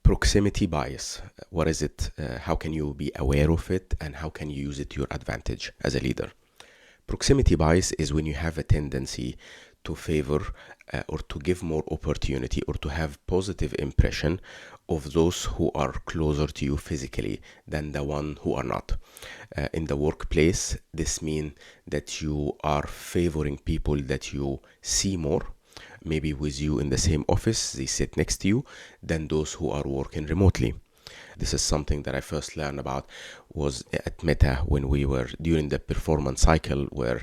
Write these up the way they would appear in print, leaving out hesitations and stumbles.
Proximity bias. What is it? How can you be aware of it? And how can you use it to your advantage as a leader? Proximity bias is when you have a tendency to favor or to give more opportunity or to have positive impression of those who are closer to you physically than the one who are not. In the workplace, this means that you are favoring people that you see more, maybe with you in the same office, they sit next to you, than those who are working remotely. This is something that I first learned about was at Meta when we were during the performance cycle, where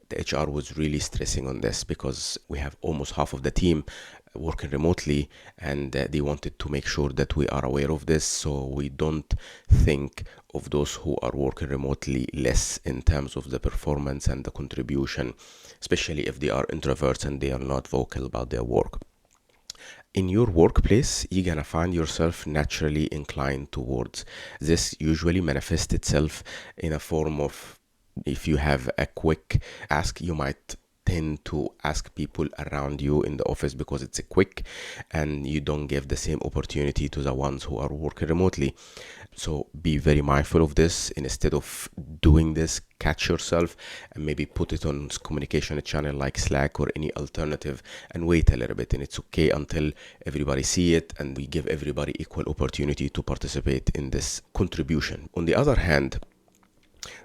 the HR was really stressing on this because we have almost half of the team working remotely, and they wanted to make sure that we are aware of this so we don't think of those who are working remotely less in terms of the performance and the contribution, especially if they are introverts and they are not vocal about their work. In your workplace, you're gonna find yourself naturally inclined towards this. Usually manifests itself in a form of, if you have a quick ask, you might tend to ask people around you in the office because it's a quick, and you don't give the same opportunity to the ones who are working remotely. So be very mindful of this. Instead of doing this, catch yourself and maybe put it on communication channel like Slack or any alternative, and wait a little bit. And it's okay until everybody see it and we give everybody equal opportunity to participate in this contribution. On the other hand,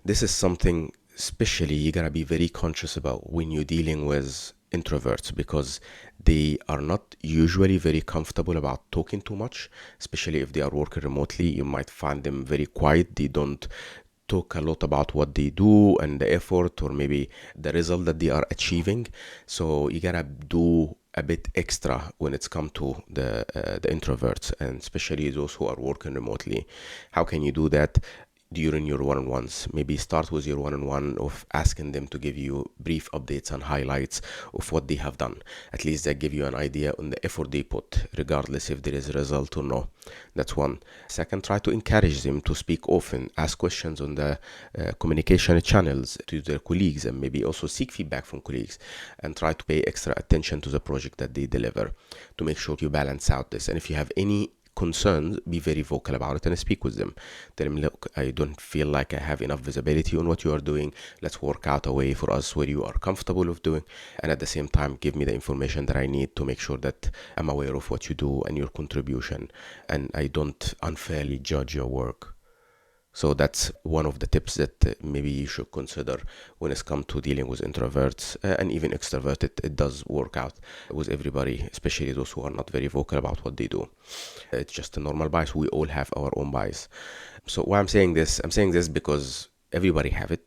this is something especially you gotta be very conscious about when you're dealing with introverts, because they are not usually very comfortable about talking too much, especially if they are working remotely. You might find them very quiet. They don't talk a lot about what they do and the effort or maybe the result that they are achieving. So you gotta do a bit extra when it's come to the introverts, and especially those who are working remotely. How can you do that? During your one-on-ones, maybe start with your one-on-one of asking them to give you brief updates and highlights of what they have done. At least that give you an idea on the effort they put, regardless if there is a result or no. That's one. Second, try to encourage them to speak often, ask questions on the communication channels to their colleagues, and maybe also seek feedback from colleagues, and try to pay extra attention to the project that they deliver to make sure you balance out this. And if you have any concerns, be very vocal about it and speak with them. Tell them, look, I don't feel like I have enough visibility on what you are doing. Let's work out a way for us where you are comfortable with doing, and at the same time give me the information that I need to make sure that I'm aware of what you do and your contribution, and I don't unfairly judge your work. So that's one of the tips that maybe you should consider when it's come to dealing with introverts and even extroverted. It does work out with everybody, especially those who are not very vocal about what they do. It's just a normal bias. We all have our own bias. So why I'm saying this because everybody have it.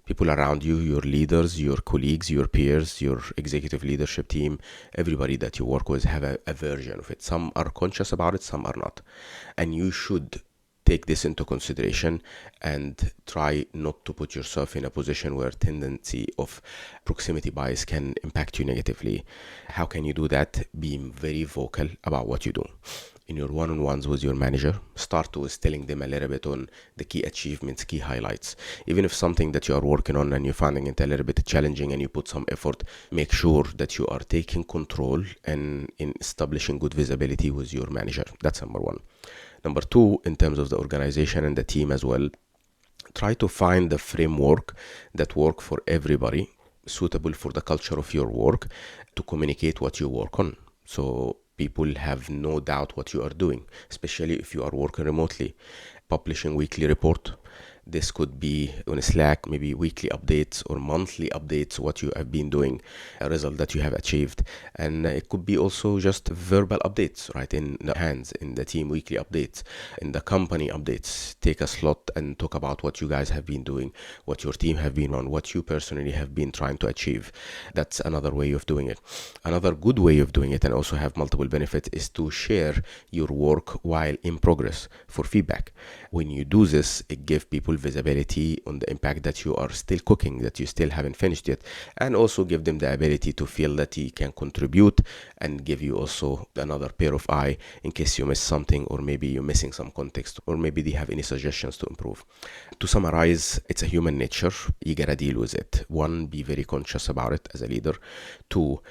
People around you, your leaders, your colleagues, your peers, your executive leadership team, everybody that you work with have a version of it. Some are conscious about it, some are not. And you should take this into consideration and try not to put yourself in a position where tendency of proximity bias can impact you negatively. How can you do that? Being very vocal about what you do. In your one-on-ones with your manager, start with telling them a little bit on the key achievements, key highlights. Even if something that you are working on and you're finding it a little bit challenging and you put some effort, make sure that you are taking control and in establishing good visibility with your manager. That's number one. Number two, in terms of the organization and the team as well, try to find the framework that work for everybody, suitable for the culture of your work, to communicate what you work on. So people have no doubt what you are doing, especially if you are working remotely. Publishing weekly report. This could be on Slack, maybe weekly updates or monthly updates, what you have been doing, a result that you have achieved. And it could be also just verbal updates, right, in the hands, in the team weekly updates, in the company updates. Take a slot and talk about what you guys have been doing, what your team have been on, what you personally have been trying to achieve. That's another way of doing it. Another good way of doing it, and also have multiple benefits, is to share your work while in progress for feedback. When you do this, it gives people full visibility on the impact that you are still cooking, that you still haven't finished yet, and also give them the ability to feel that he can contribute and give you also another pair of eye in case you miss something, or maybe you're missing some context, or maybe they have any suggestions to improve. To summarize, it's a human nature. You gotta deal with it. One, be very conscious about it as a leader. Two,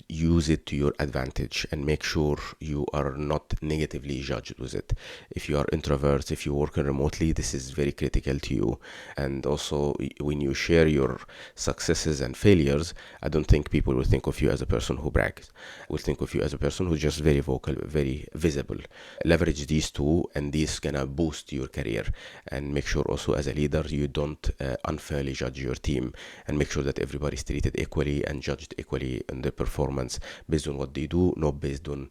use it to your advantage and make sure you are not negatively judged with it. If you are introverts, if you're working remotely, this is very critical to you. And also, when you share your successes and failures, I don't think people will think of you as a person who brags. Will think of you as a person who's just very vocal, very visible. Leverage these two, and these gonna boost your career. And make sure also as a leader you don't unfairly judge your team, and make sure that everybody is treated equally and judged equally in their performance based on what they do, not based on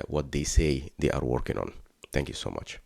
what they say they are working on. Thank you so much.